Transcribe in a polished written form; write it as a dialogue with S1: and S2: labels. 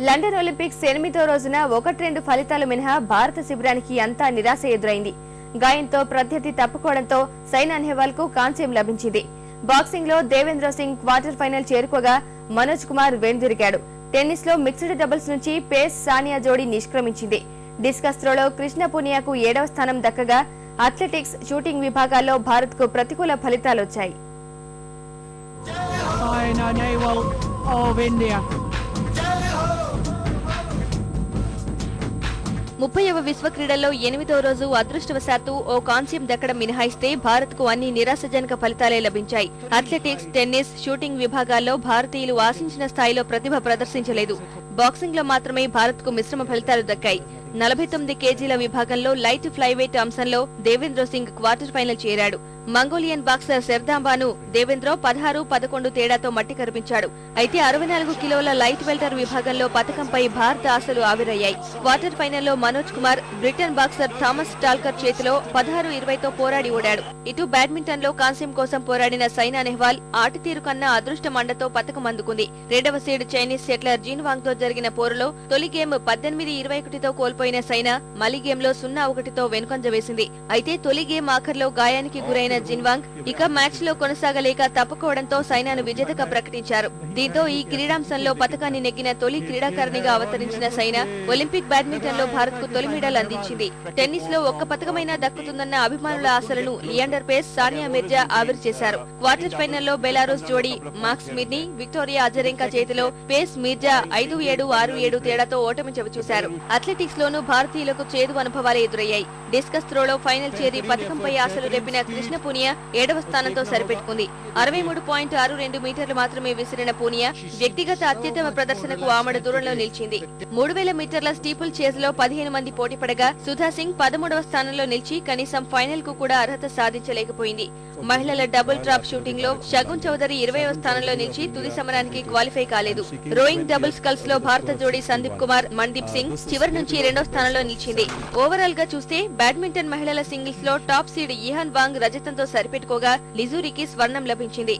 S1: London Olympics 8వ రోజున 1-2 ఫలితాలు మినహా భారత శిబిరానికి అంతా నిరాశ ఎదురైంది. గాయంతో ప్రత్యర్థి తప్పుకోవడంతో సైనా నెహ్వాల్ కు కాంస్యం లభించింది. బాక్సింగ్ లో దేవేంద్ర సింగ్ క్వార్టర్ ఫైనల్ చేరుకోగా మనోజ్ కుమార్ వెనుదిరిగాడు. టెన్నిస్ లో మిక్స్డ్ డబుల్స్ నుంచి పేస్ సానియా జోడీ నిష్క్రమించింది. డిస్కస్ త్రోలో కృష్ణ పునియాకు 7వ స్థానం దక్కగా అథ్లెటిక్స్, షూటింగ్ విభాగాల్లో భారత్ కు ప్రతికూల ఫలితాలొచ్చాయి. 30వ విశ్వ క్రీడల్లో 8వ రోజు అదృష్టవశాత్తు ఓ కాంస్యం దక్కడం మినహాయిస్తే భారత్ కు అన్ని నిరాశజనక ఫలితాలే లభించాయి. అథ్లెటిక్స్, టెన్నిస్, షూటింగ్ విభాగాల్లో భారతీయులు ఆశించిన స్థాయిలో ప్రతిభ ప్రదర్శించలేదు. బాక్సింగ్ లో మాత్రమే భారత్ కు మిశ్రమ ఫలితాలు దక్కాయి. 49 కేజీల విభాగంలో లైట్ ఫ్లైవెయిట్ అంశంలో దేవేంద్ర సింగ్ క్వార్టర్ ఫైనల్ చేరాడు. మంగోలియన్ బాక్సర్ శర్దాంబాను దేవేంద్ర 16-11 తేడాతో మట్టి కరిపించాడు. అయితే 64 కిలోల లైట్ వెల్టర్ విభాగంలో పతకంపై భారత ఆశలు ఆవిరయ్యాయి. క్వార్టర్ ఫైనల్లో Manoj Kumar Britain boxer Thomas Stalker చేతిలో 16-20తో పోరాడి ఓడాడు. ఇటు బ్యాడ్మింటన్ లో కాంస్యం కోసం పోరాడిన సైనా నెహ్వాల్ ఆటతీరు కన్నా అదృష్టం అండతో పతకం అందుకుంది. 2వ సీడ్ చైనీస్ షెట్లర్ జీన్ వాంగ్ తో జరిగిన పోరులో తొలి గేమ్ 18-21తో కోల్పోయిన సైనా మలి గేమ్ లో 0-1తో వెనుకంజ వేసింది. అయితే తొలి గేమ్ ఆఖర్లో గాయానికి గురైన జిన్వాంగ్ ఇక మ్యాచ్ లో కొనసాగలేక తప్పుకోవడంతో సైనాను విజేతగా ప్రకటించారు. దీంతో ఈ క్రీడాంశంలో పతకాన్ని నెగ్గిన తొలి క్రీడాకారిణిగా అవతరించిన సైనా ఒలింపిక్ బ్యాడ్మింటన్ లో భారత్ కు తొలి మెడల్ అందించింది. టెన్నిస్ లో ఒక్క పతకమైనా దక్కుతుందన్న అభిమానుల ఆశలను లియాండర్ పేస్, సానియా మిర్జా ఆవిరి చేశారు. క్వార్టర్ ఫైనల్లో బెలారూస్ జోడీ మాక్స్ మిర్నీ, విక్టోరియా అజరెంకా చేతిలో పేస్, మిర్జా 5-7, 6-7 తేడాతో ఓటమి చవిచూశారు. అథ్లెటిక్స్ లోనూ భారతీయులకు చేదు అనుభవాలే ఎదురయ్యాయి. డిస్కస్ త్రోలో ఫైనల్ చేరి పతకంపై ఆశలు రేపిన కృష్ణ పునియా 7వ స్థానంతో సరిపెట్టుకుంది. 63.62 మీటర్లు మాత్రమే విసిరిన పునియా వ్యక్తిగత అత్యుత్తమ ప్రదర్శనకు ఆమడ దూరంలో నిలిచింది. 3000 మీటర్ల స్టీపుల్ చేజ్ లో 15 మంది పోటీ పడగా సుధా సింగ్ 13వ స్థానంలో నిలిచి కనీసం ఫైనల్ కు కూడా అర్హత సాధించలేకపోయింది. మహిళల డబుల్ ట్రాప్ షూటింగ్ లో షగున్ చౌదరి 20వ స్థానంలో నిలిచి తుది సమరానికి క్వాలిఫై కాలేదు. రోయింగ్ డబుల్ స్కల్స్ లో భారత జోడీ సందీప్ కుమార్, మణ్దీప్ సింగ్ చివరి నుంచి 2వ స్థానంలో నిలిచింది. ఓవరాల్ గా చూస్తే బ్యాడ్మింటన్ మహిళల సింగిల్స్ లో టాప్ సీడ్ ఈహాన్ వాంగ్ రజతంతో సరిపెట్టుకోగా లిజూరికి స్వర్ణం లభించింది.